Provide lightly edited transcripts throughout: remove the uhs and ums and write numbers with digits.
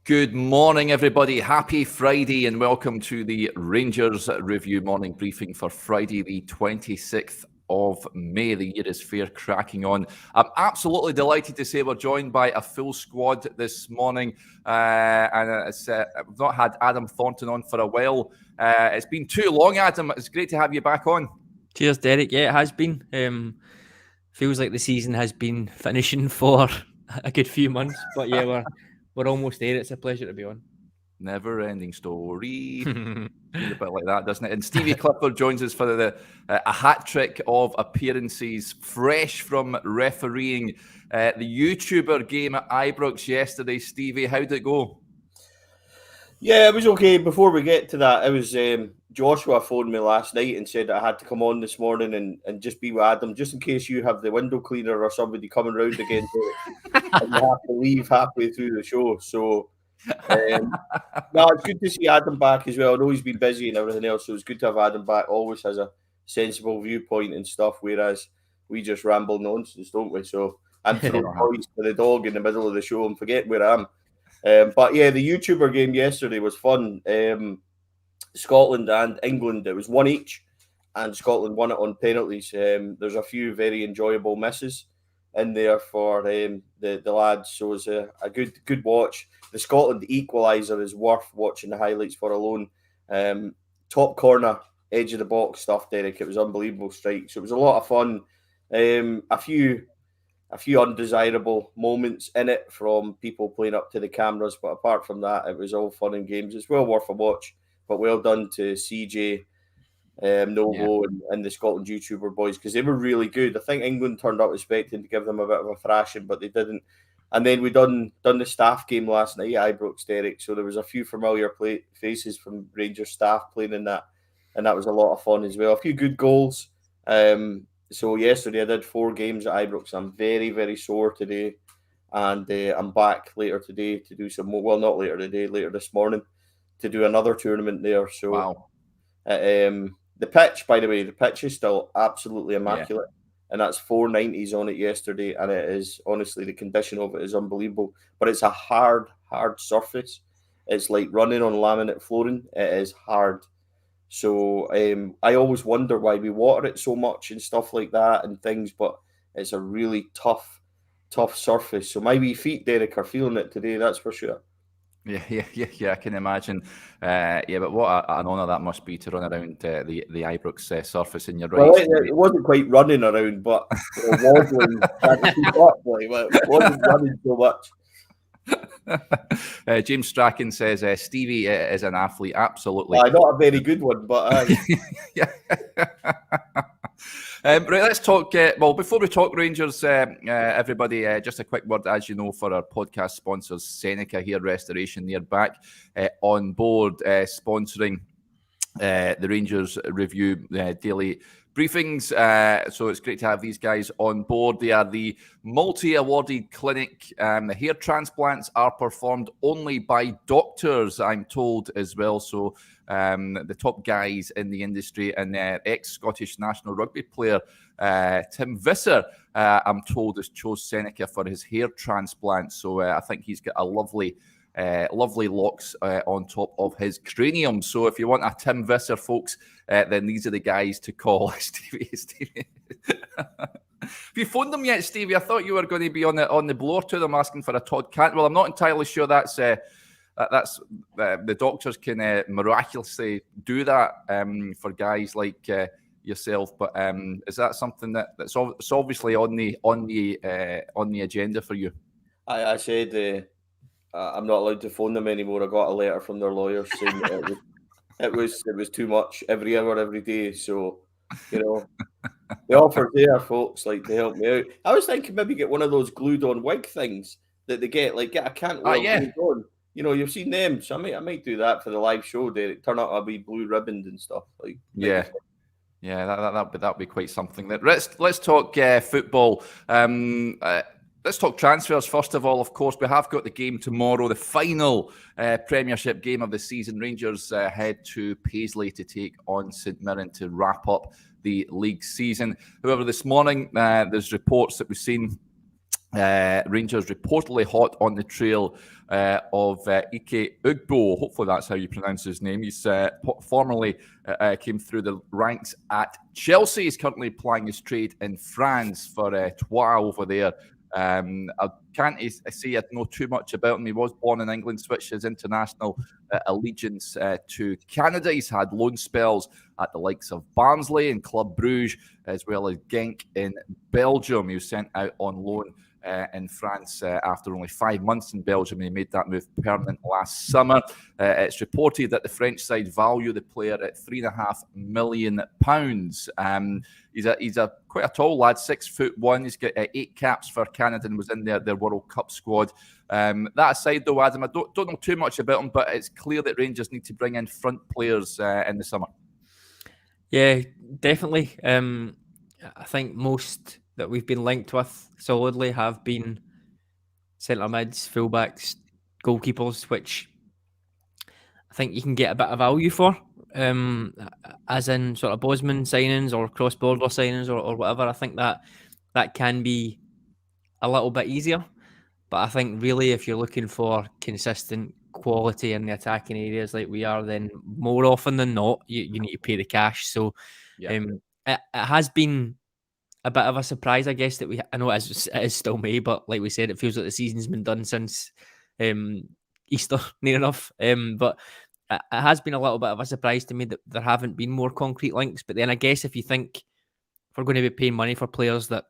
Good morning, everybody. Happy Friday and welcome to the Rangers Review morning briefing for Friday, the 26th of May. The year is fair cracking on. I'm absolutely delighted to say we're joined by a full squad this morning. We've not had Adam Thornton on for a while. It's been too long, Adam. It's great to have you back on. Cheers, Derek. Yeah, it has been. Feels like the season has been finishing for a good few months. But yeah, we're almost there. It's a pleasure to be on. Never-ending story. Seems a bit like that, doesn't it? And Stevie Clifford joins us for a hat trick of appearances, fresh from refereeing the YouTuber game at Ibrox yesterday. Stevie, how did it go? Yeah, it was okay. Before we get to that, it was Joshua phoned me last night and said I had to come on this morning and just be with Adam, just in case you have the window cleaner or somebody coming round again and you have to leave halfway through the show. So, no, it's good to see Adam back as well. I know he's been busy and everything else, so it's good to have Adam back. Always has a sensible viewpoint and stuff, whereas we just ramble nonsense, don't we? So I'm throwing toys for the dog in the middle of the show and forget where I am. But yeah, the YouTuber game yesterday was fun. Scotland and England, it was 1 each, and Scotland won it on penalties. There's a few very enjoyable misses in there for the lads, so it's a good watch. The Scotland equaliser is worth watching the highlights for alone. Top corner, edge of the box stuff, Derek. It was unbelievable strike. So it was a lot of fun. A few undesirable moments in it from people playing up to the cameras, but apart from that, it was all fun and games. It's well worth a watch, but well done to CJ, Novo, and the Scotland YouTuber boys, because they were really good. I think England turned up expecting to give them a bit of a thrashing, but they didn't. And then we done the staff game last night at Ibrox, Derek, so there was a few familiar faces from Rangers staff playing in that, and that was a lot of fun as well. A few good goals. So yesterday I did 4 games at Ibrox. I'm very, very sore today, and I'm back later today to do some more. Well, not later today, later this morning to do another tournament there. So, wow. The pitch, by the way, the pitch is still absolutely immaculate, and that's 490s on it yesterday, and it is honestly, the condition of it is unbelievable. But it's a hard surface. It's like running on laminate flooring. It is hard. So I always wonder why we water it so much and stuff like that and things, but it's a really tough surface. So my wee feet, Derek, are feeling it today, that's for sure. Yeah, I can imagine. But what an honour that must be to run around the Ibrox surface, and you're right. Well, it wasn't quite running around, but wobbling, trying to keep up, but it wasn't running so much. James Strachan says Stevie is an athlete. Absolutely. Not a very good one, but right, let's talk. Before we talk Rangers, everybody, just a quick word, as you know, for our podcast sponsors, Seneca here, Restoration, they're back on board, sponsoring the Rangers Review daily briefings. So it's great to have these guys on board. They are the multi-awarded clinic. The hair transplants are performed only by doctors, I'm told, as well. So the top guys in the industry, and ex-Scottish national rugby player Tim Visser, I'm told, has chose Seneca for his hair transplant. So I think he's got a lovely locks on top of his cranium. So if you want a Tim Visser, folks, then these are the guys to call. Stevie. Have you phoned them yet, Stevie? I thought you were going to be on the blower to them asking for a Todd Cantwell. I'm not entirely sure that's the doctors can miraculously do that for guys like yourself. But is that something that's obviously on the agenda for you? I said I'm not allowed to phone them anymore. I got a letter from their lawyers saying that it was too much every hour, every day. So, the offer's there, folks, like, to help me out. I was thinking maybe get one of those glued-on wig things that they get a Cantwell glued on. You've seen them, so I might do that for the live show, Derek. Turn up a wee blue ribbon and stuff. That'd be quite something. Let's talk football. Let's talk transfers first of all. Of course, we have got the game tomorrow, the final Premiership game of the season. Rangers head to Paisley to take on St Mirren to wrap up the league season. However, this morning there's reports that we've seen Rangers reportedly hot on the trail of Ike Ugbo. Hopefully that's how you pronounce his name. He's formerly came through the ranks at Chelsea. He's currently plying his trade in France for Troyes over there. I can't say I know too much about him. He was born in England, switched his international allegiance to Canada. He's had loan spells at the likes of Barnsley and Club Brugge, as well as Genk in Belgium. He was sent out on loan in France after only 5 months in Belgium. He made that move permanent last summer. It's reported that the French side value the player at £3.5 million. He's a quite a tall lad, 6'1". He's got 8 caps for Canada and was in their World Cup squad. That aside, though, Adam, I don't know too much about him, but it's clear that Rangers need to bring in front players in the summer. Yeah, definitely. I think most that we've been linked with solidly have been centre mids, fullbacks, goalkeepers, which I think you can get a bit of value for, as in sort of Bosman signings or cross-border signings or whatever. I think that can be a little bit easier. But I think really if you're looking for consistent quality in the attacking areas like we are, then more often than not, you need to pay the cash. So it has been a bit of a surprise, I guess, that I know it is still May, but like we said, it feels like the season's been done since Easter, near enough. But it has been a little bit of a surprise to me that there haven't been more concrete links. But then I guess if you think if we're going to be paying money for players that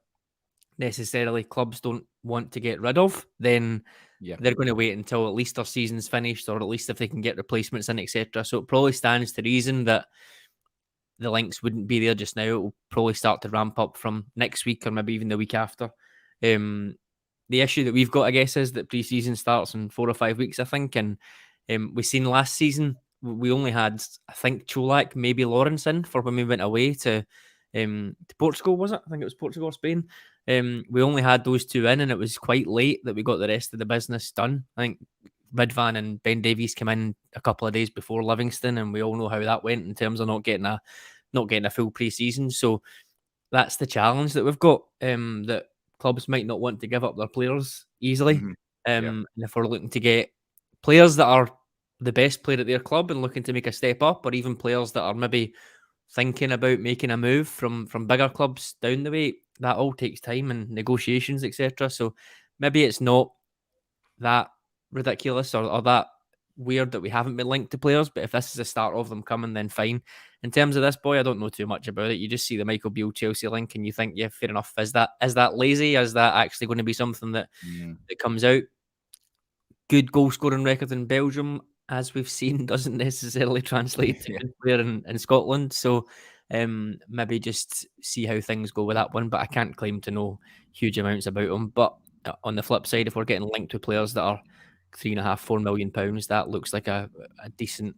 necessarily clubs don't want to get rid of, then they're going to wait until at least their season's finished, or at least if they can get replacements in, etc. So it probably stands to reason that the links wouldn't be there just now. It will probably start to ramp up from next week or maybe even the week after. The issue that we've got, I guess, is that pre-season starts in 4 or 5 weeks, I think. And we've seen last season, we only had, I think, Cholak, maybe Lawrence in for when we went away to Portugal, was it? I think it was Portugal or Spain. We only had those two in, and it was quite late that we got the rest of the business done. I think Midvan and Ben Davies came in a couple of days before Livingston, and we all know how that went in terms of not getting a full pre-season. So that's the challenge that we've got. That clubs might not want to give up their players easily. And if we're looking to get players that are the best player at their club and looking to make a step up, or even players that are maybe thinking about making a move from bigger clubs down the way, that all takes time and negotiations, etc. So maybe it's not that ridiculous or that weird that we haven't been linked to players, but if this is the start of them coming, then fine. In terms of this boy, I don't know too much about it. You just see the Michael Beale Chelsea link and you think, yeah, fair enough. Is that lazy? Is that actually going to be something that comes out? Good goal scoring record in Belgium, as we've seen, doesn't necessarily translate to good player in Scotland. So maybe just see how things go with that one. But I can't claim to know huge amounts about him. But on the flip side, if we're getting linked to players that are £3.5-4 million, that looks like a decent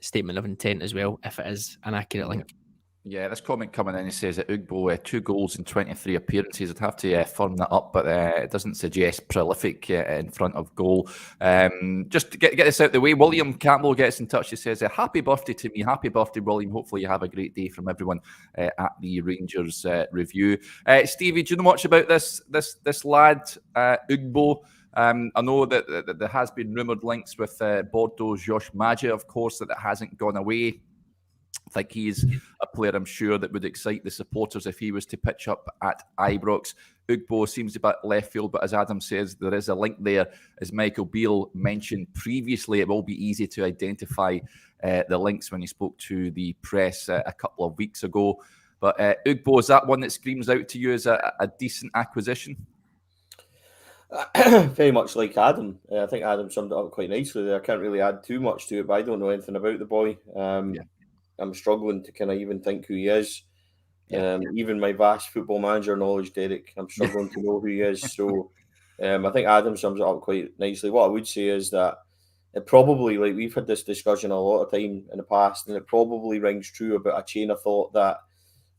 statement of intent as well, if it is an accurate link. Yeah, this comment coming in, he says that Ugbo, 2 goals in 23 appearances. I'd have to firm that up, but it doesn't suggest prolific in front of goal. Just to get this out of the way, William Campbell gets in touch. He says, happy birthday to me. Happy birthday, William. Hopefully you have a great day from everyone at the Rangers Review. Stevie, do you know much about this lad, Ugbo? I know that there has been rumoured links with Bordeaux's Josh Maja, of course, that it hasn't gone away. I think he's a player, I'm sure, that would excite the supporters if he was to pitch up at Ibrox. Ugbo seems a bit left field, but as Adam says, there is a link there. As Michael Beale mentioned previously, it will be easy to identify the links when he spoke to the press a couple of weeks ago. But Ugbo, is that one that screams out to you as a decent acquisition? Very much like Adam. I think Adam summed it up quite nicely there. I can't really add too much to it, but I don't know anything about the boy. I'm struggling to kind of even think who he is. Even my vast football manager knowledge, Derek, I'm struggling to know who he is. So I think Adam sums it up quite nicely. What I would say is that it probably, like we've had this discussion a lot of time in the past, and it probably rings true about a chain of thought that,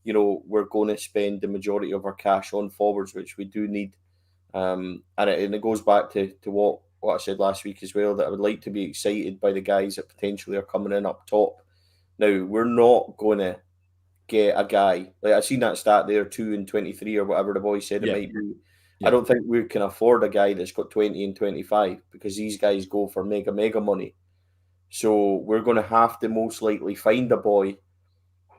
you know, we're going to spend the majority of our cash on forwards, which we do need. And it goes back to what I said last week as well, that I would like to be excited by the guys that potentially are coming in up top. Now, we're not going to get a guy, like I've seen that stat there, 2 and 23 or whatever the boy said it might be. I don't think we can afford a guy that's got 20 and 25 because these guys go for mega money. So we're going to have to most likely find a boy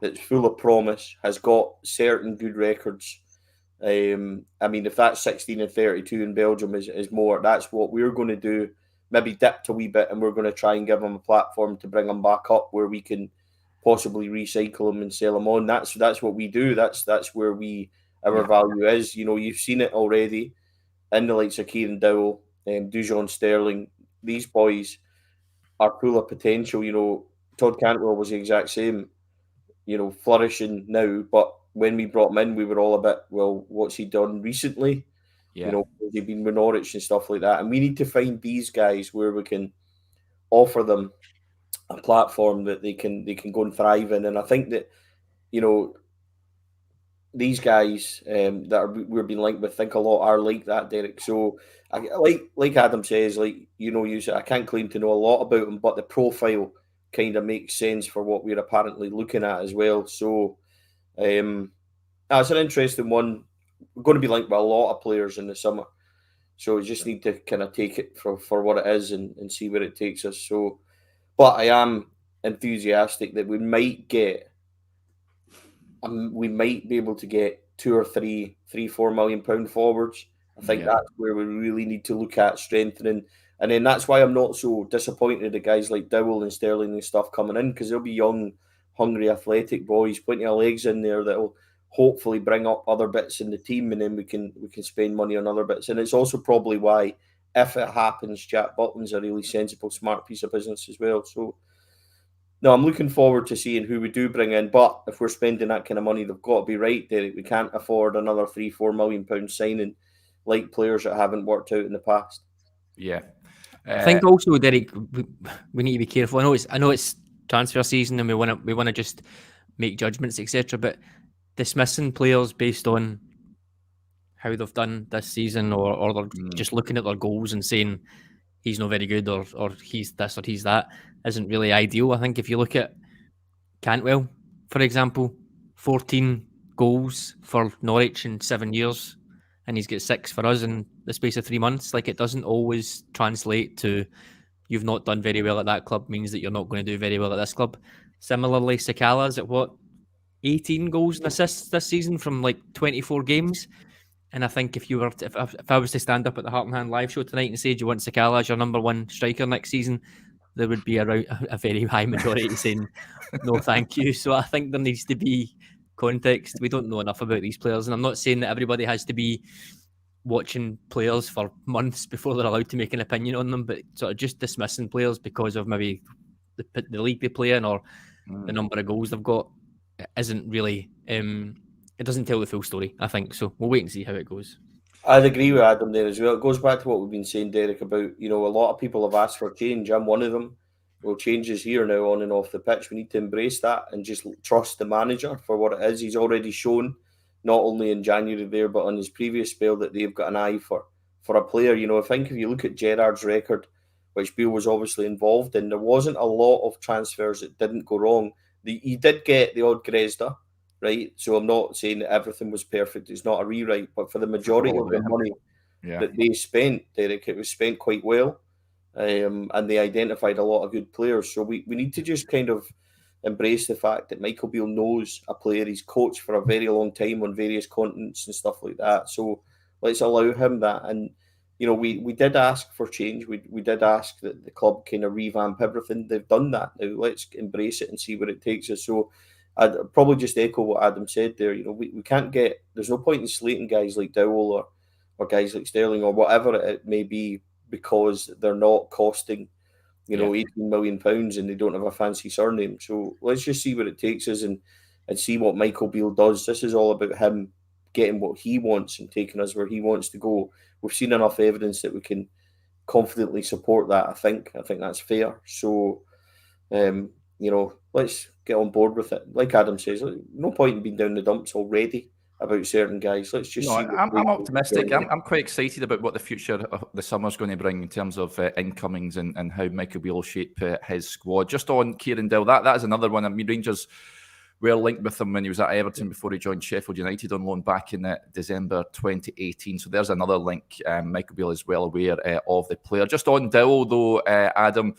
that's full of promise, has got certain good records. I mean, if that's 16 and 32 in Belgium is more, that's what we're going to do. Maybe dipped a wee bit, and we're going to try and give them a platform to bring them back up where we can possibly recycle them and sell them on. That's what we do. That's where our value is. You know, you've seen it already in the likes of Kieran Dowell, Dujon Sterling. These boys are full of potential. You know, Todd Cantwell was the exact same, you know, flourishing now. But when we brought him in, we were all a bit, well, what's he done recently? Yeah. You know, has he been with Norwich and stuff like that? And we need to find these guys where we can offer them a platform that they can go and thrive in. And I think that, you know, these guys we're being linked with, think a lot are like that, Derek. So, like Adam says, like, you know, I can't claim to know a lot about them, but the profile kind of makes sense for what we're apparently looking at as well. So, that's an interesting one. We're going to be linked with a lot of players in the summer. So we just need to kind of take it for what it is and see where it takes us. So, but I am enthusiastic that we might be able to get 2 or 3, 4 million pound forwards. I think that's where we really need to look at strengthening. And then that's why I'm not so disappointed at guys like Dowell and Sterling and stuff coming in, because they'll be young, hungry, athletic boys, plenty of legs in there that'll hopefully bring up other bits in the team, and then we can spend money on other bits. And it's also probably why, if it happens, Jack Butland's a really sensible, smart piece of business as well. So, no, I'm looking forward to seeing who we do bring in. But if we're spending that kind of money, they've got to be right, Derek. We can't afford another 3, 4 million pound signing like players that haven't worked out in the past. Yeah. I think also, Derek, we need to be careful. I know it's transfer season and we want to just make judgments, etc. But dismissing players based on how they've done this season, or they're just looking at their goals and saying he's not very good, or he's this or he's that, isn't really ideal. I think if you look at Cantwell, for example, 14 goals for Norwich in 7 years, and he's got 6 for us in the space of 3 months. Like, it doesn't always translate to you've not done very well at that club means that you're not going to do very well at this club. Similarly, Sakala's at 18 goals and assists this season from like 24 games. And I think if I was to stand up at the Heart and Hand live show tonight and say, do you want Sakala as your number 1 striker next season? There would be a very high majority saying, no, thank you. So I think there needs to be context. We don't know enough about these players. And I'm not saying that everybody has to be watching players for months before they're allowed to make an opinion on them, but sort of just dismissing players because of maybe the league they play in or the number of goals they've got isn't really, it doesn't tell the full story, I think. So we'll wait and see how it goes. I'd agree with Adam there as well. It goes back to what we've been saying, Derek, about, you know, a lot of people have asked for change. I'm one of them. Well, change is here now on and off the pitch. We need to embrace that and just trust the manager for what it is. He's already shown, not only in January there, but on his previous spell, that they've got an eye for a player. You know, I think if you look at Gerrard's record, which Beale was obviously involved in, there wasn't a lot of transfers that didn't go wrong. He did get the odd Grezda, right? So I'm not saying that everything was perfect. It's not a rewrite, but for the majority of the money that they spent, Derek, it was spent quite well. And they identified a lot of good players. So we need to just kind of embrace the fact that Michael Beale knows a player. He's coached for a very long time on various continents and stuff like that. So let's allow him that. And, you know, we did ask for change. We did ask that the club kind of revamp everything. They've done that. Now let's embrace it and see where it takes us. So I'd probably just echo what Adam said there. You know, we can't there's no point in slating guys like Dowell or guys like Sterling or whatever it may be because they're not costing, you know, 18 million pounds and they don't have a fancy surname. So let's just see where it takes us and see what Michael Beale does. This is all about him getting what he wants and taking us where he wants to go. We've seen enough evidence that we can confidently support that. I think that's fair. So, you know, let's get on board with it. Like Adam says, no point in being down the dumps already about certain guys. Let's just see. I'm optimistic. I'm quite excited about what the future of the summer's going to bring in terms of incomings and how Michael Beale will shape his squad. Just on Kieran Dowell, that is another one. I mean, Rangers were linked with him when he was at Everton before he joined Sheffield United on loan back in December 2018. So there's another link. Michael Beale is well aware of the player. Just on Dowell, though, Adam,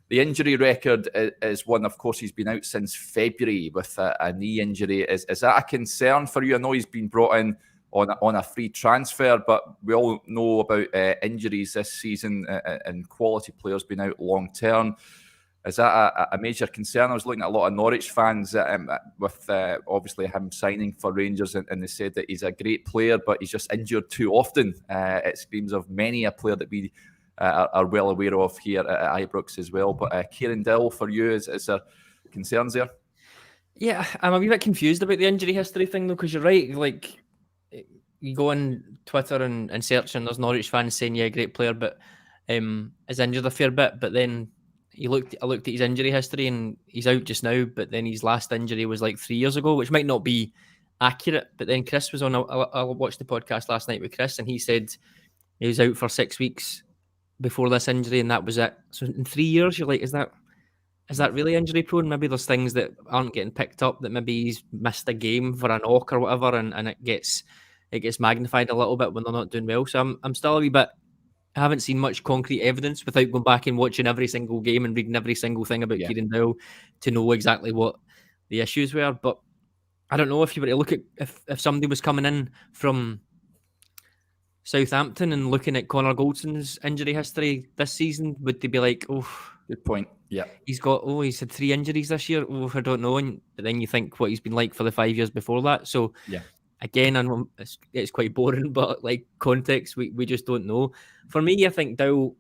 the injury record is one, of course, he's been out since February with a knee injury. Is that a concern for you? I know he's been brought in on a free transfer, but we all know about injuries this season and quality players being out long term. Is that a major concern? I was looking at a lot of Norwich fans with obviously him signing for Rangers, and they said that he's a great player, but he's just injured too often. It screams of many a player that we are well aware of here at Ibrox as well. But Kieran Dowell, for you, is there concerns there? Yeah, I'm a wee bit confused about the injury history thing, though, because you're right. Like, you go on Twitter and search, and there's Norwich fans saying, yeah, great player, but is injured a fair bit. But then I looked at his injury history, and he's out just now, but then his last injury was like 3 years ago, which might not be accurate. But then Chris was on, I watched the podcast last night with Chris, and he said he was out for 6 weeks before this injury, and that was it. So in 3 years, you're like, is that really injury prone? Maybe there's things that aren't getting picked up, that maybe he's missed a game for a knock or whatever, and it gets magnified a little bit when they're not doing well. So I'm still a wee bit, I haven't seen much concrete evidence without going back and watching every single game and reading every single thing about Kieran Dowell to know exactly what the issues were. But I don't know, if you were to look at if somebody was coming in from Southampton and looking at Connor Goldson's injury history this season, would they be like, oh, good point. Yeah, he's had 3 injuries this year. Oh, I don't know. But then you think what he's been like for the 5 years before that. So again, I know it's quite boring, but like context, we just don't know. For me, I think Dowell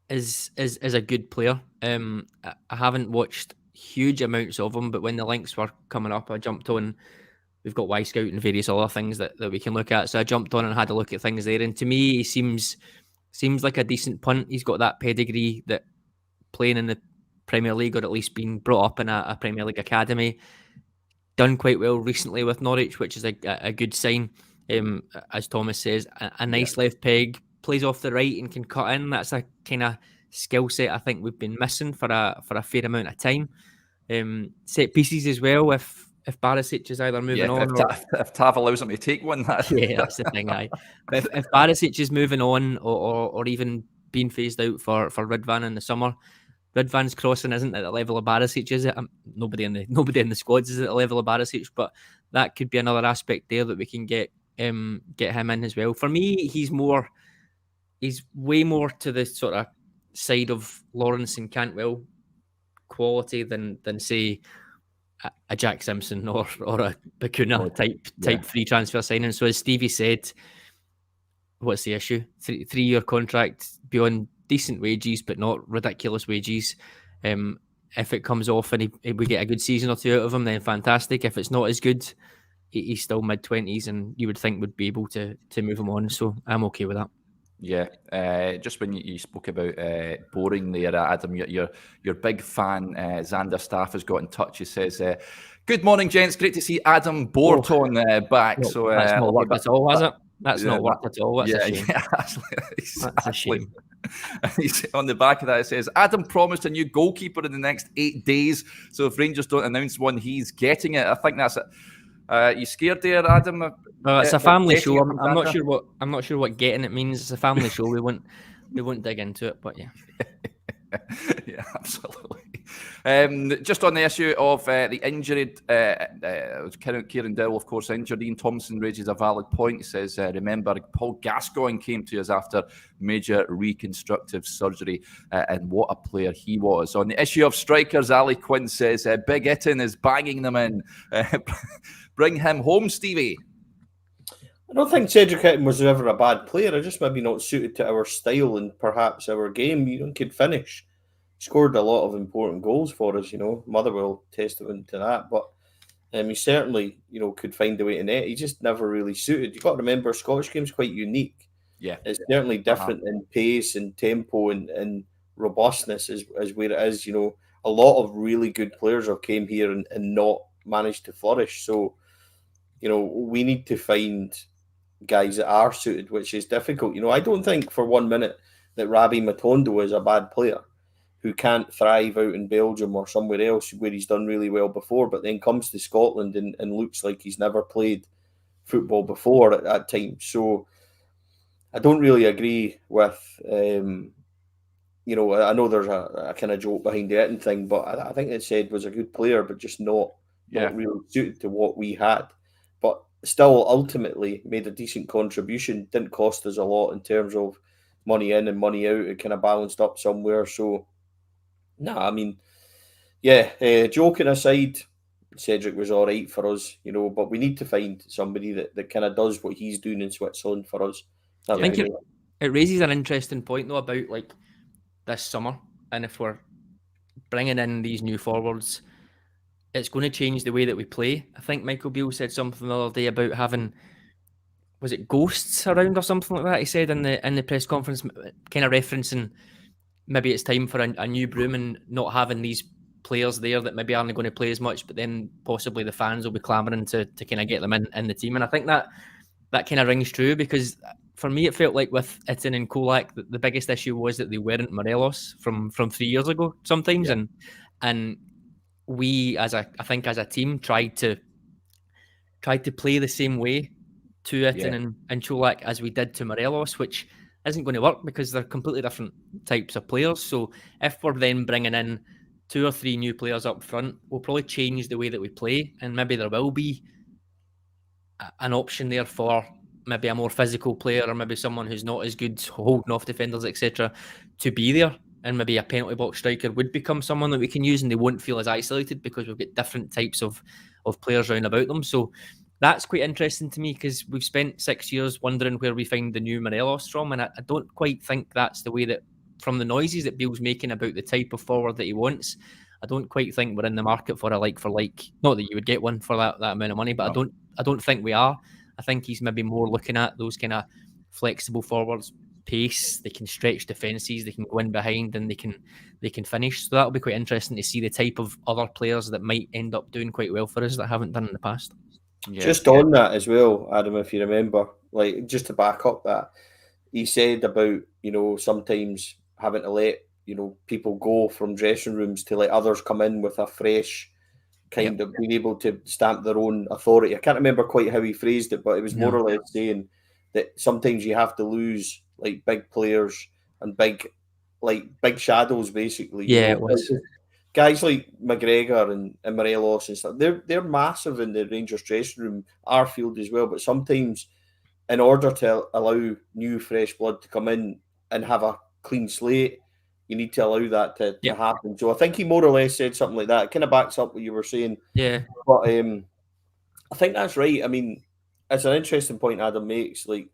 is a good player. I haven't watched huge amounts of him, but when the links were coming up, I jumped on. We've got Y Scout and various other things that we can look at. So I jumped on and had a look at things there. And to me, he seems like a decent punt. He's got that pedigree that playing in the Premier League, or at least being brought up in a Premier League academy. Done quite well recently with Norwich, which is a good sign. As Thomas says, a nice left peg, plays off the right and can cut in. That's a kind of skill set I think we've been missing for a fair amount of time. Set pieces as well. If Barisic is either moving on, if Tav allows him to take one, that's the thing. But if Barisic is moving on, or even being phased out for Ridvan in the summer, Ridvan's crossing isn't at the level of Barisic, is it? Nobody in the squads is at the level of Barisic, but that could be another aspect there that we can get him in as well. For me, he's way more to the sort of side of Lawrence and Cantwell quality than say a Jack Simpson or a Bacuna type free transfer signing. So as Stevie said, what's the issue? 3-year contract beyond decent wages, but not ridiculous wages. If it comes off and we get a good season or two out of him, then fantastic. If it's not as good, he's still mid-20s, and you would think would be able to move him on. So I'm okay with that. Yeah, just when you spoke about boring there, Adam, your big fan, Xander Staff, has got in touch. He says, good morning, gents. Great to see Adam Borton back. No, so that's not worked at all, has it? That's not worked at all. That's a shame. Exactly. That's a shame. He's on the back of that, it says, Adam promised a new goalkeeper in the next 8 days. So if Rangers don't announce one, he's getting it. I think that's it. You scared there, Adam? It's a family show. I'm not sure what getting it means. It's a family show. We won't dig into it, but yeah. Yeah, absolutely. Just on the issue of the injured, Kieran Dowell, of course, injured. Ian Thompson raises a valid point. He says, remember, Paul Gascoigne came to us after major reconstructive surgery, and what a player he was. On the issue of strikers, Ali Quinn says, Big Itten is banging them in. Bring him home, Stevie. I don't think Cedric Itten was ever a bad player. Just maybe not suited to our style and perhaps our game. Could finish. Scored a lot of important goals for us, Motherwell testament to that. But he certainly, could find a way to net. He just never really suited. You've got to remember, Scottish game's quite unique. Yeah. It's certainly different in pace and tempo and robustness as where it is. A lot of really good players have came here and not managed to flourish. So, we need to find guys that are suited, which is difficult. I don't think for 1 minute that Rabi Matondo is a bad player. who can't thrive out in Belgium or somewhere else where he's done really well before, but then comes to Scotland and looks like he's never played football before at times. So I don't really agree with, I know there's a kind of joke behind the Eton thing, but I think it said was a good player, but just not really suited to what we had. But still, ultimately, made a decent contribution. Didn't cost us a lot in terms of money in and money out. It kind of balanced up somewhere. So, joking aside, Cedric was all right for us, but we need to find somebody that kind of does what he's doing in Switzerland for us. I think it raises an interesting point, though, about like this summer, and if we're bringing in these new forwards, it's going to change the way that we play. I think Michael Beale said something the other day about having, was it ghosts around or something like that? He said in the press conference, kind of referencing maybe it's time for a new broom and not having these players there that maybe aren't going to play as much, but then possibly the fans will be clamouring to kind of get them in the team. And I think that kind of rings true, because for me, it felt like with Itten and Kolak, the biggest issue was that they weren't Morelos from 3 years ago sometimes. Yeah. And we, I think as a team, tried to play the same way to Itten and Cholak as we did to Morelos, which isn't going to work because they're completely different types of players. So if we're then bringing in 2 or 3 new players up front, we'll probably change the way that we play, and maybe there will be an option there for maybe a more physical player, or maybe someone who's not as good holding off defenders, etc., to be there. And maybe a penalty box striker would become someone that we can use, and they won't feel as isolated because we've got different types of players round about them. So that's quite interesting to me, because we've spent 6 years wondering where we find the new Morelos from, and I don't quite think that's the way that, from the noises that Beale's making about the type of forward that he wants, I don't quite think we're in the market for a like for like. Not that you would get one for that amount of money, but no. I don't think we are. I think he's maybe more looking at those kind of flexible forwards, pace. They can stretch defences, they can go in behind, and they can finish. So that'll be quite interesting to see the type of other players that might end up doing quite well for us that haven't done in the past. Just on that as well, Adam, if you remember, like just to back up that, he said about, sometimes having to let, people go from dressing rooms to let others come in with a fresh kind of being able to stamp their own authority. I can't remember quite how he phrased it, but it was more or less saying that sometimes you have to lose like big players and big shadows, basically. Yeah, it was. Guys like McGregor and Morelos and stuff, they're massive in the Rangers dressing room, Arfield as well, but sometimes in order to allow new fresh blood to come in and have a clean slate, you need to allow that to happen. So I think he more or less said something like that. It kind of backs up what you were saying. Yeah. But I think that's right. I mean, it's an interesting point Adam makes. Like,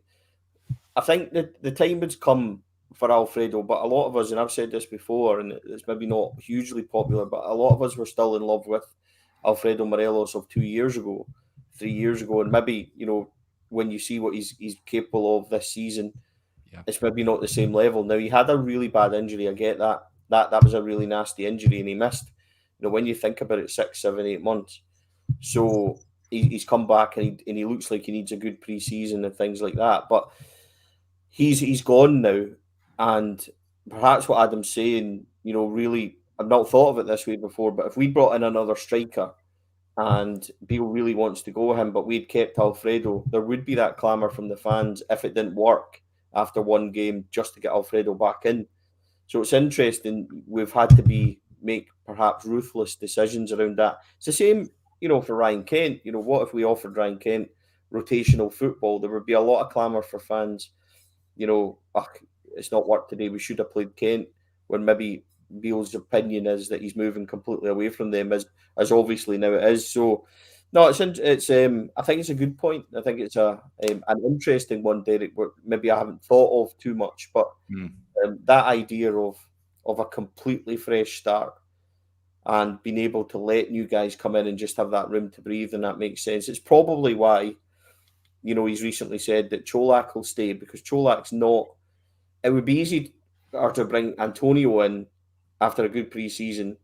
I think that the time has come for Alfredo, but a lot of us, and I've said this before, and it's maybe not hugely popular, but a lot of us were still in love with Alfredo Morelos of 2 years ago, 3 years ago, and maybe, when you see what he's capable of this season, it's maybe not the same level. Now, he had a really bad injury. I get that. That was a really nasty injury, and he missed, when you think about it, 6, 7, 8 months. So he's come back, and he looks like he needs a good pre-season and things like that. But he's gone now, and perhaps what Adam's saying, really, I've not thought of it this way before, but if we brought in another striker and Beale really wants to go with him, but we'd kept Alfredo, there would be that clamour from the fans if it didn't work after one game just to get Alfredo back in. So it's interesting. We've had to make perhaps ruthless decisions around that. It's the same, for Ryan Kent. What if we offered Ryan Kent rotational football? There would be a lot of clamour for fans. It's not worked today, we should have played Kent, when maybe Beale's opinion is that he's moving completely away from them, as obviously now it is. So, no, it's I think it's a good point. I think it's an interesting one, Derek, where maybe I haven't thought of too much, but that idea of a completely fresh start and being able to let new guys come in and just have that room to breathe, and that makes sense. It's probably why, he's recently said that Cholak will stay, because Cholak's not. It would be easy to bring Antonio in after a good pre-season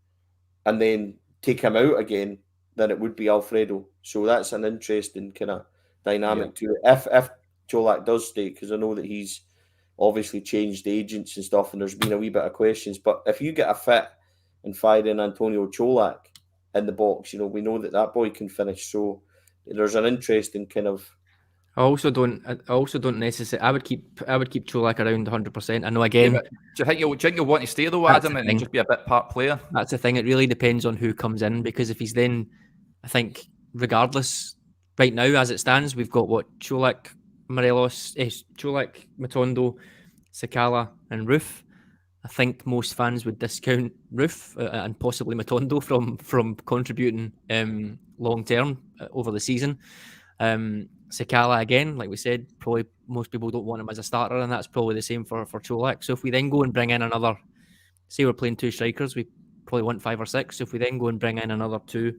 and then take him out again than it would be Alfredo. So that's an interesting kind of dynamic to it. If Cholak does stay, because I know that he's obviously changed agents and stuff, and there's been a wee bit of questions. But if you get a fit and fire in Antonio Cholak in the box, we know that boy can finish. So there's an interesting kind of. I also don't necessarily. I would keep Cholak around 100%. I know again. Do you think you'll want to stay though, That's Adam, the and thing. just be a bit part player? That's the thing. It really depends on who comes in, because if he's then, I think, regardless, right now as it stands, we've got Cholak, Morelos, Cholak, Matondo, Sakala, and Roof. I think most fans would discount Roof and possibly Matondo from contributing long term over the season. Sakala, again, like we said, probably most people don't want him as a starter, and that's probably the same for Cholak. So if we then go and bring in another, say we're playing two strikers, we probably want 5 or 6. So if we then go and bring in another 2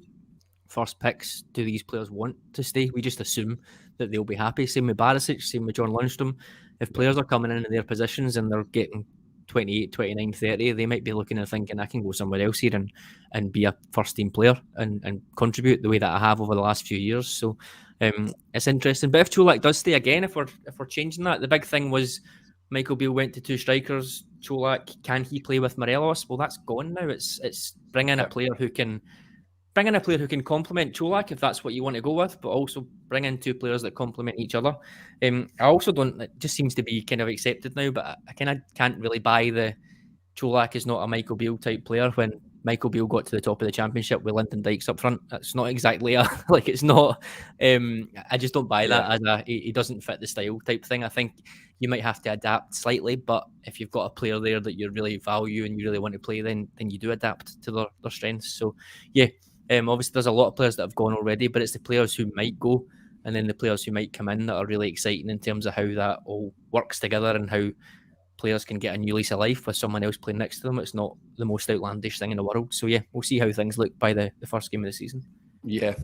first picks, do these players want to stay? We just assume that they'll be happy. Same with Barisic, same with John Lundstrom. If players are coming in their positions and they're getting 28, 29, 30, they might be looking and thinking, I can go somewhere else here and be a first team player and contribute the way that I have over the last few years. So it's interesting. But if Cholak does stay again, if we're changing that, the big thing was Michael Beale went to 2 strikers. Cholak, can he play with Morelos? Well, that's gone now. It's bringing a player who can complement Cholak if that's what you want to go with, but also bring in 2 players that complement each other. I also don't. It just seems to be kind of accepted now, but I kind of can't really buy the Cholak is not a Michael Beale type player when Michael Beale got to the top of the championship with Lyndon Dykes up front. That's not exactly it's not. I just don't buy that as he doesn't fit the style type thing. I think you might have to adapt slightly, but if you've got a player there that you really value and you really want to play, then you do adapt to their strengths. So yeah. Obviously, there's a lot of players that have gone already, but it's the players who might go and then the players who might come in that are really exciting in terms of how that all works together and how players can get a new lease of life with someone else playing next to them. It's not the most outlandish thing in the world. So, yeah, we'll see how things look by the first game of the season. Yeah,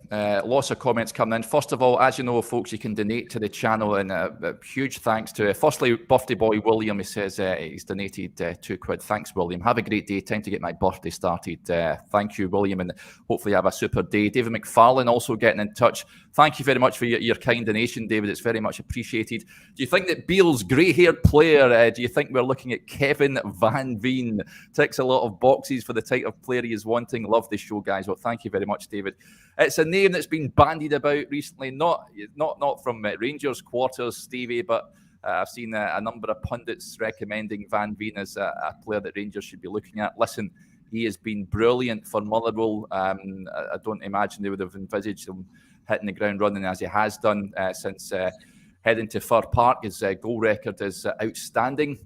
lots of comments coming in. First of all, as you know, folks, you can donate to the channel, and a huge thanks to, firstly, birthday boy William. He says he's donated £2. Thanks, William. Have a great day. Time to get my birthday started. Thank you, William, and hopefully have a super day. David McFarlane also getting in touch. Thank you very much for your kind donation, David. It's very much appreciated. Do you think that Beale's grey-haired player, do you think we're looking at Kevin Van Veen? Ticks a lot of boxes for the type of player he is wanting. Love this show, guys. Well, thank you very much, David. It's a name that's been bandied about recently, not from Rangers quarters, Stevie, but I've seen a number of pundits recommending Van Veen as a player that Rangers should be looking at. Listen, he has been brilliant for Motherwell. I don't imagine they would have envisaged him hitting the ground running as he has done since heading to Fir Park. His goal record is outstanding.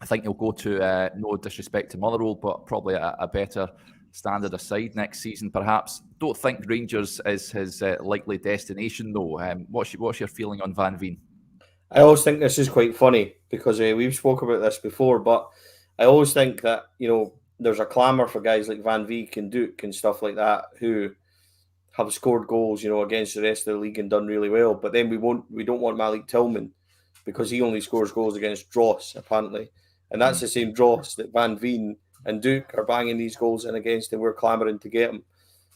I think he'll go to, no disrespect to Motherwell, but probably a better standard aside next season, perhaps. Don't think Rangers is his likely destination, though. What's your feeling on Van Veen? I always think this is quite funny because we've spoke about this before, but I always think that, there's a clamour for guys like Van Veek and Duke and stuff like that who have scored goals, against the rest of the league and done really well. But then we don't want Malik Tillman because he only scores goals against Dross, apparently. And that's the same Dross that Van Veen and Duke are banging these goals in against, and we're clamouring to get them.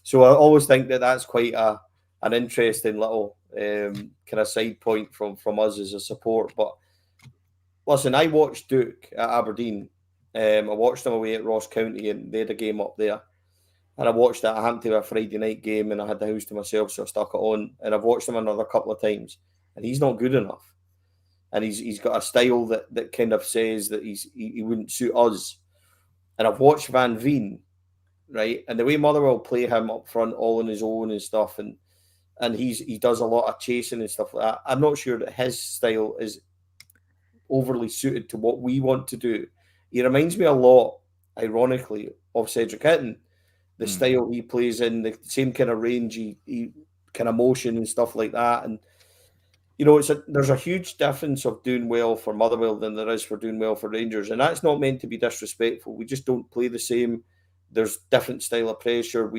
So I always think that that's quite an interesting little kind of side point from us as a support. But listen, I watched Duke at Aberdeen. I watched them away at Ross County, and they had a game up there. And I watched that at Hampton a Friday night game, and I had the house to myself, so I stuck it on. And I've watched him another couple of times, and he's not good enough. And he's got a style that kind of says that he wouldn't suit us. And I've watched Van Veen, right? And the way Motherwell play him up front all on his own and stuff, and he does a lot of chasing and stuff like that. I'm not sure that his style is overly suited to what we want to do. He reminds me a lot, ironically, of Cedric Hitton. The style he plays in, the same kind of rangy kind of motion and stuff like that. And, there's a huge difference of doing well for Motherwell than there is for doing well for Rangers. And that's not meant to be disrespectful. We just don't play the same. There's different style of pressure.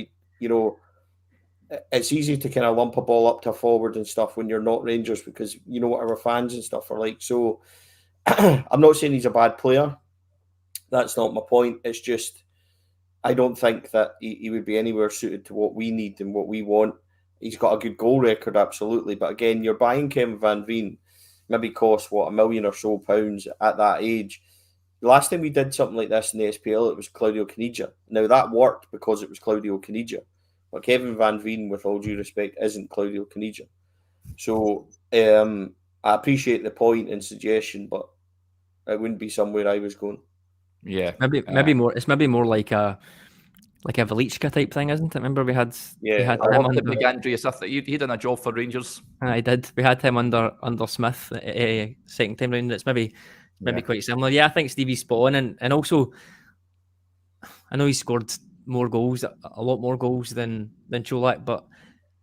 It's easy to kind of lump a ball up to a forward and stuff when you're not Rangers because you know what our fans and stuff are like. So I'm not saying he's a bad player. That's not my point. It's just I don't think that he would be anywhere suited to what we need and what we want. He's got a good goal record, absolutely. But again, you're buying Kevin Van Veen. maybe cost £1 million or so at that age. The last time we did something like this in the SPL, it was Claudio Caniggia. Now, that worked because it was Claudio Caniggia. But Kevin Van Veen, with all due respect, isn't Claudio Caniggia. So I appreciate the point and suggestion, but it wouldn't be somewhere I was going. Yeah. Maybe more. It's maybe more like a Velichka type thing, isn't it? Remember we had him under under Andreas. He done a job for Rangers. I did. We had him under Smith second time round. It's maybe quite similar. Yeah, I think Stevie's spot on, and also I know he scored more goals, a lot more goals than Cholak. But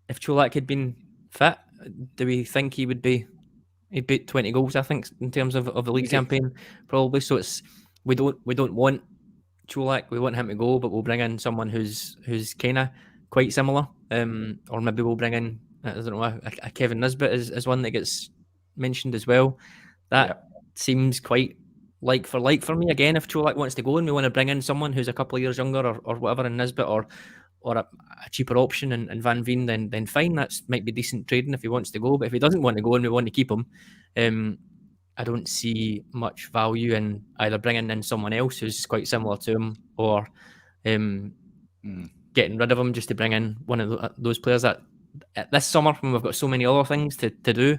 if Cholak had been fit, do we think he'd beat 20 goals? I think in terms of the league campaign, probably. So it's we don't want Cholak. We want him to go, but we'll bring in someone who's kind of quite similar. Or maybe we'll bring in I don't know a Kevin Nisbet is one that gets mentioned as well. That seems quite like for me. Again, if Cholak wants to go and we want to bring in someone who's a couple of years younger or whatever in Nisbet or a cheaper option in Van Veen, then fine. That might be decent trading if he wants to go. But if he doesn't want to go and we want to keep him, I don't see much value in either bringing in someone else who's quite similar to him or getting rid of him just to bring in one of those players that this summer when we've got so many other things to do.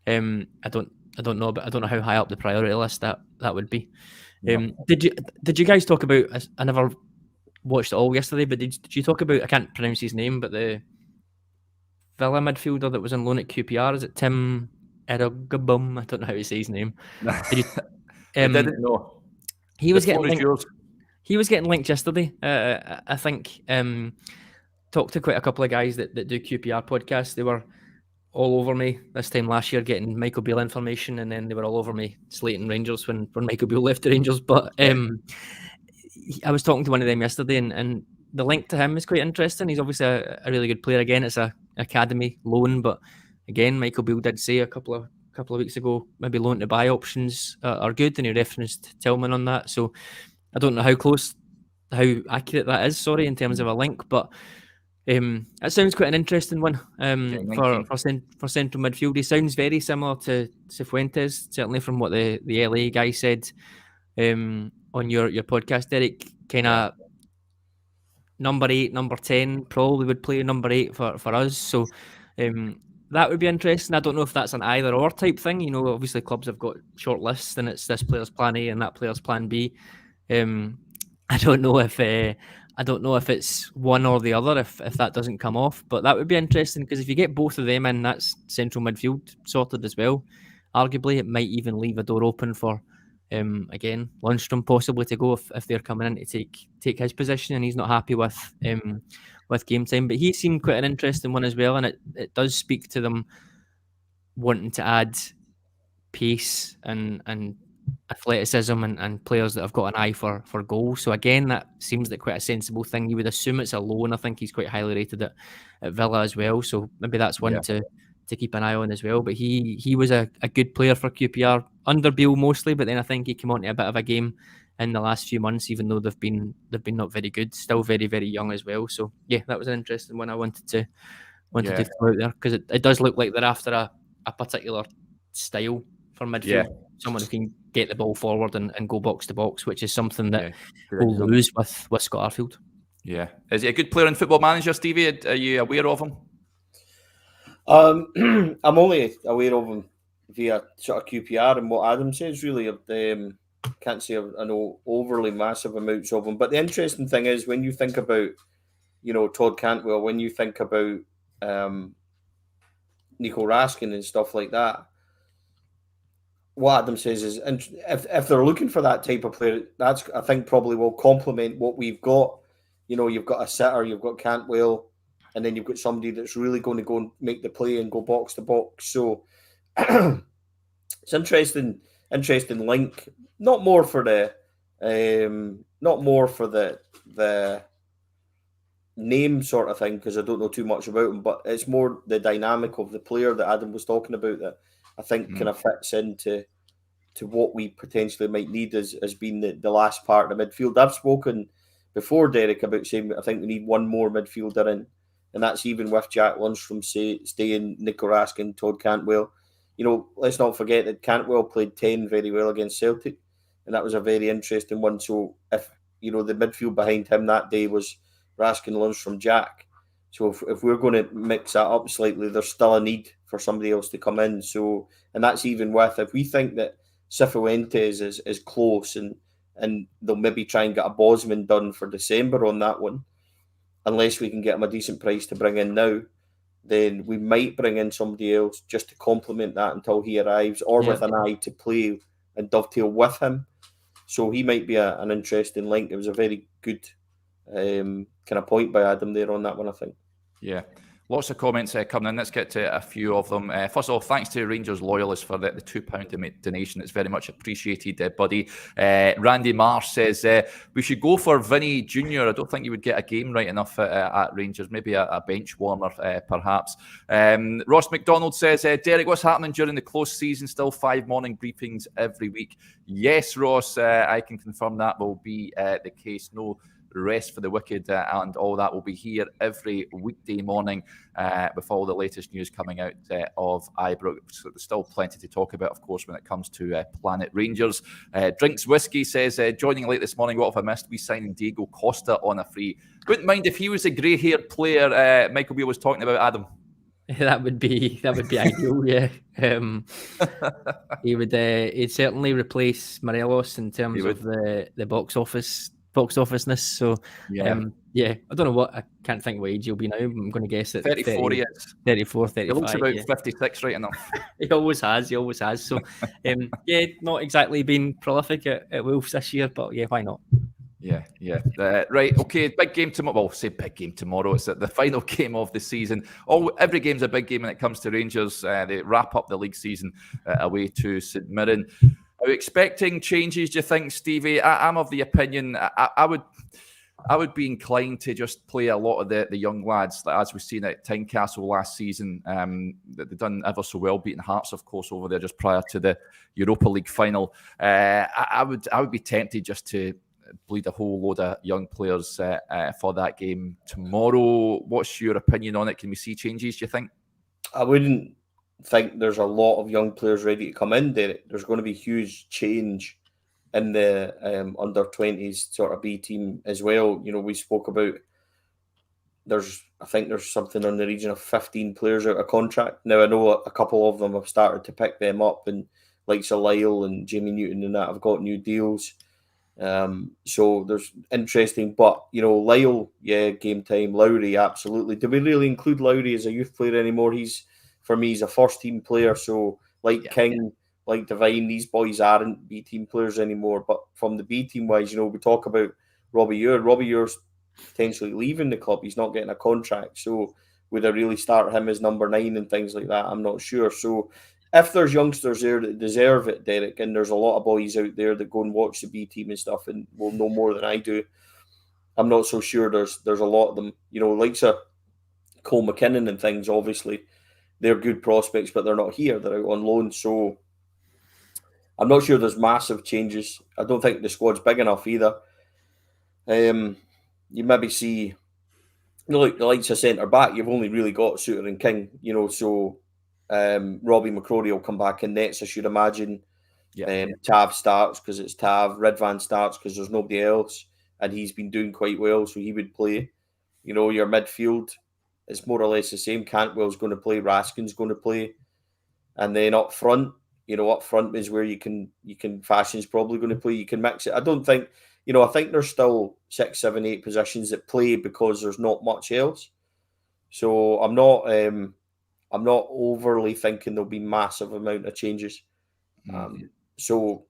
I don't know, but I don't know how high up the priority list that would be. No. Did you guys talk about? I never watched it all yesterday, but did you talk about? I can't pronounce his name, but the Villa midfielder that was on loan at QPR, is it Tim Erogabum? I don't know how to say his name. Did you, I didn't know. He was getting linked. He was getting linked yesterday. I think talked to quite a couple of guys that do QPR podcasts. They were all over me this time last year getting Michael Beale information, and then they were all over me slating Rangers when Michael Beale left the Rangers. But I was talking to one of them yesterday, and the link to him is quite interesting. He's obviously a really good player. Again, it's a academy loan, but again, Michael Beale did say a couple of weeks ago maybe loan to buy options are good, and he referenced Tillman on that. So I don't know how accurate that is. Sorry, in terms of a link, but it sounds quite an interesting one for central midfield. He sounds very similar to Cifuentes, certainly from what the LA guy said on your podcast, Derek. Kind of number 8, number 10 probably would play number 8 for us. So that would be interesting. I don't know if that's an either or type thing. You know, obviously clubs have got short lists, and it's this player's plan A and that player's plan B. I don't know if it's one or the other if that doesn't come off, but that would be interesting because if you get both of them in, that's central midfield sorted as well. Arguably, it might even leave a door open for again Lundstrom possibly to go if they're coming in to take his position, and he's not happy with game time. But he seemed quite an interesting one as well, and it does speak to them wanting to add pace and athleticism and players that have got an eye for goals. So again, that seems like quite a sensible thing. You would assume it's a loan. I think he's quite highly rated at Villa as well. So maybe that's one to keep an eye on as well. But he was a good player for QPR under Beale mostly, but then I think he came onto a bit of a game in the last few months, even though they've been not very good. Still very, very young as well. So yeah, that was an interesting one I wanted to throw out there because it does look like they're after a particular style for midfield. Someone who can get the ball forward and go box to box, which is something that we'll lose with Scott Arfield. Yeah. Is he a good player in Football Manager, Stevie? Are you aware of him? I'm only aware of him via sort of QPR and what Adam says, really. Can't say I know overly massive amounts of him. But the interesting thing is when you think about, Todd Cantwell, when you think about Nico Raskin and stuff like that, what Adam says is, and if they're looking for that type of player, that's I think probably will complement what we've got. You've got a sitter, you've got Cantwell, and then you've got somebody that's really going to go and make the play and go box to box. So it's interesting link. Not more for the name sort of thing because I don't know too much about him, but it's more the dynamic of the player that Adam was talking about that I think kind of fits into what we potentially might need as being the last part of the midfield. I've spoken before, Derek, about saying I think we need one more midfielder in, and that's even with Jack Lundstrom staying, Nico Raskin, Todd Cantwell. let's not forget that Cantwell played 10 very well against Celtic, and that was a very interesting one. So if the midfield behind him that day was Raskin, Lundstrom, Jack. So if we're going to mix that up slightly, there's still a need for somebody else to come in. So, and that's even with, if we think that Cifuentes is close and they'll maybe try and get a Bosman done for December on that one, unless we can get him a decent price to bring in now, then we might bring in somebody else just to complement that until he arrives, or with an eye to play and dovetail with him. So he might be an interesting link. It was a very good kind of point by Adam there on that one, I think. Yeah. Lots of comments coming in. Let's get to a few of them. First of all, thanks to Rangers loyalists for the £2 donation. It's very much appreciated, buddy. Randy Marsh says, we should go for Vinny Jr. I don't think you would get a game right enough at Rangers. Maybe a bench warmer, perhaps. Ross McDonald says, Derek, what's happening during the close season? Still 5 morning briefings every week. Yes, Ross, I can confirm that will be the case. No rest for the wicked, and all that will be here every weekday morning with all the latest news coming out of Ibrox. So there's still plenty to talk about, of course, when it comes to Planet Rangers. Drinks Whiskey says, joining late this morning, what have I missed? We signing Diego Costa on a free. Wouldn't mind if he was a grey-haired player Michael Beale was talking about, Adam. That would be ideal, yeah. He'd certainly replace Morelos in terms of the box officeness. So I don't know I can't think what age he'll be now. I'm going to guess at 34 he is. 34, 35. He looks about 56 right enough. He always has. So not exactly been prolific at Wolves this year, but why not? Yeah. Right, okay, big game tomorrow. Well, say big game tomorrow. It's the final game of the season. Every game's a big game when it comes to Rangers. They wrap up the league season away to St Mirren. Are you expecting changes, do you think, Stevie? I'm of the opinion I would be inclined to just play a lot of the young lads, as we've seen at Tynecastle last season. They've done ever so well, beating Hearts, of course, over there just prior to the Europa League final. I would be tempted just to bleed a whole load of young players for that game tomorrow. What's your opinion on it? Can we see changes, do you think? I wouldn't think there's a lot of young players ready to come in there. There's going to be huge change in the under-20s sort of B team as well. We spoke about I think there's something in the region of 15 players out of contract. Now, I know a couple of them have started to pick them up, and likes of Lyle and Jamie Newton and that have got new deals. So there's interesting, but Lyle, game time. Lowry, absolutely. Do we really include Lowry as a youth player anymore? For me, he's a first team player. So King, like Devine, these boys aren't B team players anymore. But from the B team wise, we talk about Robbie Ure. Robbie Ure's potentially leaving the club. He's not getting a contract. So would I really start him as number 9 and things like that? I'm not sure. So if there's youngsters there that deserve it, Derek, and there's a lot of boys out there that go and watch the B team and stuff and will know more than I do, I'm not so sure there's a lot of them. Likes of Cole McKinnon and things, obviously, they're good prospects, but they're not here. They're out on loan. So I'm not sure there's massive changes. I don't think the squad's big enough either. You maybe see, the likes of centre-back, you've only really got Suter and King, so Robbie McCrory will come back in nets, I should imagine. Tav starts because it's Tav. Ridvan starts because there's nobody else, and he's been doing quite well, so he would play. Your midfield is more or less the same. Cantwell's going to play, Raskin's going to play, and then up front is where you can Fashion's probably going to play. You can mix it. I don't think I think there's still 6, 7, 8 positions that play because there's not much else. So I'm not overly thinking there'll be massive amount of changes. So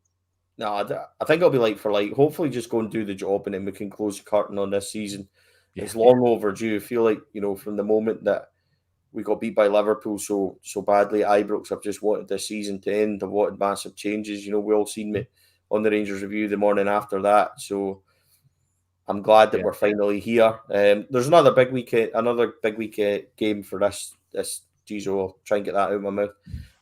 I think it'll be like for like. Hopefully, just go and do the job, and then we can close the curtain on this season. It's long overdue. I feel like from the moment that we got beat by Liverpool so badly at Ibrox, I've just wanted this season to end. I've wanted massive changes. We all seen me on the Rangers Review the morning after that. So I'm glad that we're finally here. There's another big week game for this. Geez, I'll try and get that out of my mouth.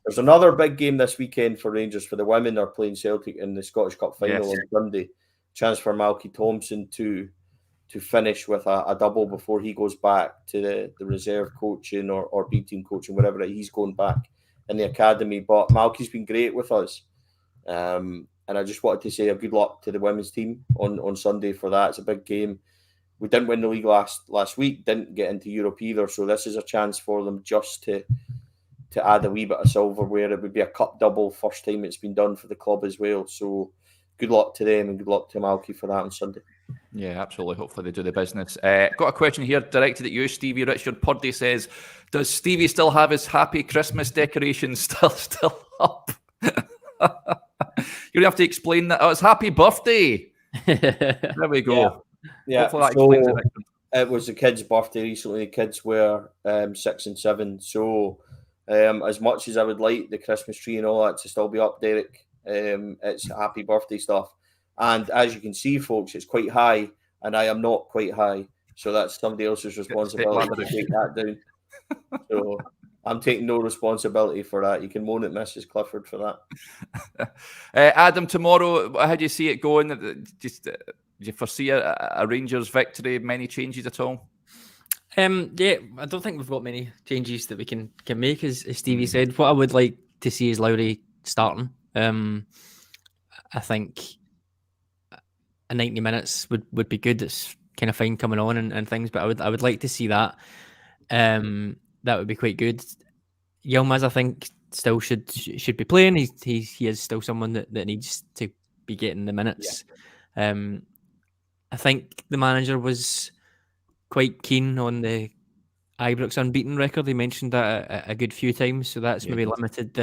There's another big game this weekend for Rangers. For the women, are playing Celtic in the Scottish Cup final on Sunday. Chance for Malky Thompson to finish with a double before he goes back to the reserve coaching or B team coaching, wherever he's going back in the academy. But Malky's been great with us. And I just wanted to say a good luck to the women's team on Sunday for that. It's a big game. We didn't win the league last week, didn't get into Europe either. So this is a chance for them just to add a wee bit of silverware. It would be a cup double, first time it's been done for the club as well. So good luck to them and good luck to Malky for that on Sunday. Yeah, absolutely. Hopefully they do the business. Got a question here directed at you, Stevie. Richard Purdy says, does Stevie still have his happy Christmas decorations still up? You have to explain that. Oh, it's happy birthday. There we go. Yeah. Hopefully that explains it. It was the kids' birthday recently. The kids were 6 and 7. So as much as I would like the Christmas tree and all that to still be up, Derek, it's happy birthday stuff. And as you can see, folks, it's quite high, and I am not quite high. So that's somebody else's responsibility to take that down. So I'm taking no responsibility for that. You can moan at Mrs. Clifford for that. Adam, tomorrow, how do you see it going? Just do you foresee a Rangers victory? Many changes at all? Yeah, I don't think we've got many changes that we can make, as Stevie said. What I would like to see is Lowry starting. I think 90 minutes would be good. It's kind of fine coming on and things, but I would like to see that. That would be quite good. Yilmaz, I think, still should be playing. He is still someone that needs to be getting the minutes. Yeah. I think the manager was quite keen on the Ibrox unbeaten record. He mentioned that a good few times, so that's maybe limited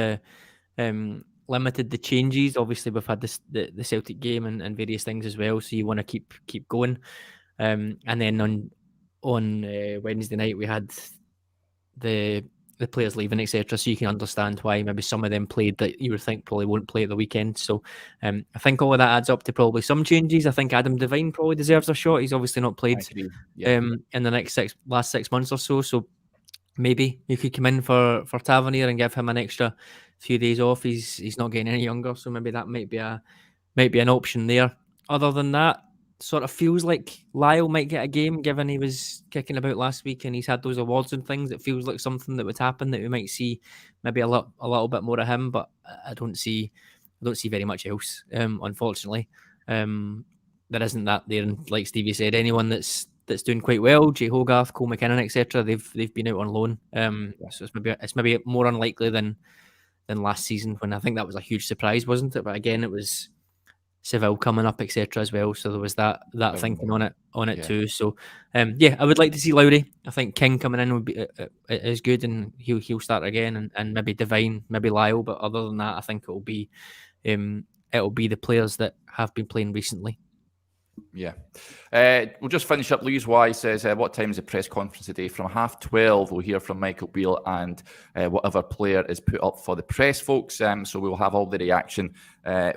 the changes. Obviously, we've had the Celtic game and various things as well, so you want to keep going. And then on Wednesday night we had the players leaving, etc. So you can understand why maybe some of them played that you would think probably won't play at the weekend. So I think all of that adds up to probably some changes. I think Adam Devine probably deserves a shot. He's obviously not played in the last 6 months or so. So maybe you could come in for Tavernier and give him an extra few days off. He's not getting any younger, so maybe that might be an option there. Other than that, sort of feels like Lyle might get a game, given he was kicking about last week and he's had those awards and things. It feels like something that would happen, that we might see maybe a little bit more of him, but I don't see very much else. Unfortunately, there isn't that there. And like Stevie said, anyone that's doing quite well, Jay Hogarth, Cole McKinnon, etc., they've been out on loan. So it's maybe more unlikely than last season, when I think that was a huge surprise, wasn't it? But again, it was Seville coming up, etc. as well, so there was that thinking on it too. So I would like to see Lowry. I think King coming in would be is good, and he'll start again, and maybe Devine, maybe Lyle. But other than that, I think it'll be the players that have been playing recently. Yeah. We'll just finish up. Louise Y says, what time is the press conference today? From 12:30, we'll hear from Michael Beale and whatever player is put up for the press, folks. So we'll have all the reaction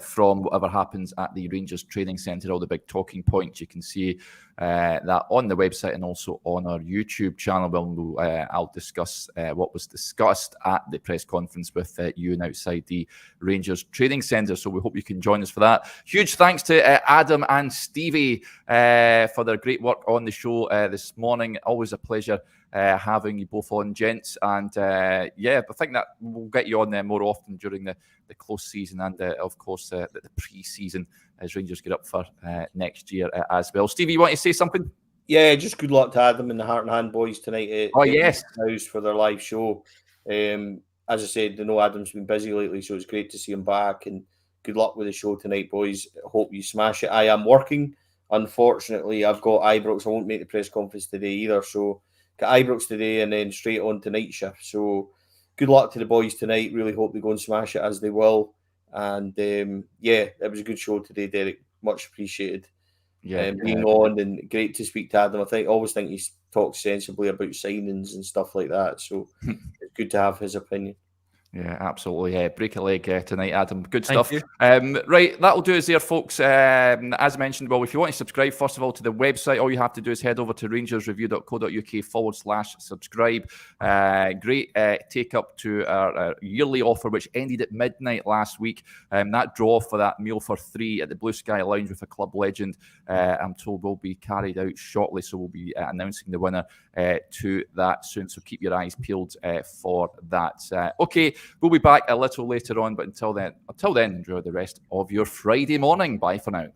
from whatever happens at the Rangers training centre, all the big talking points. You can see that on the website and also on our YouTube channel. I'll discuss what was discussed at the press conference with Ewan outside the Rangers training centre. So we hope you can join us for that. Huge thanks to Adam and Stevie for their great work on the show this morning. Always a pleasure having you both on, gents. And I think that we'll get you on there more often during the close season and, of course, the pre-season as Rangers get up for next year as well. Stevie, you want to say something? Yeah, just good luck to Adam and the Heart and Hand boys tonight. House for their live show. As I said, I know Adam's been busy lately, so it's great to see him back. And good luck with the show tonight, boys. Hope you smash it. I am working. Unfortunately, I've got Ibrox. I won't make the press conference today either. So got Ibrox today and then straight on to night shift. So good luck to the boys tonight. Really hope they go and smash it, as they will. And it was a good show today, Derek. Much appreciated. Being on, and great to speak to Adam. Always think he talks sensibly about signings and stuff like that. So it's good to have his opinion. Yeah, absolutely. Break a leg tonight, Adam. Good stuff. Right, that'll do us there, folks. As mentioned, well, if you want to subscribe, first of all, to the website, all you have to do is head over to rangersreview.co.uk/subscribe. Great take up to our yearly offer, which ended at midnight last week. That draw for that meal for 3 at the Blue Sky Lounge with a club legend, I'm told, will be carried out shortly. So we'll be announcing the winner to that soon. So keep your eyes peeled for that. Okay. We'll be back a little later on, but until then, enjoy the rest of your Friday morning. Bye for now.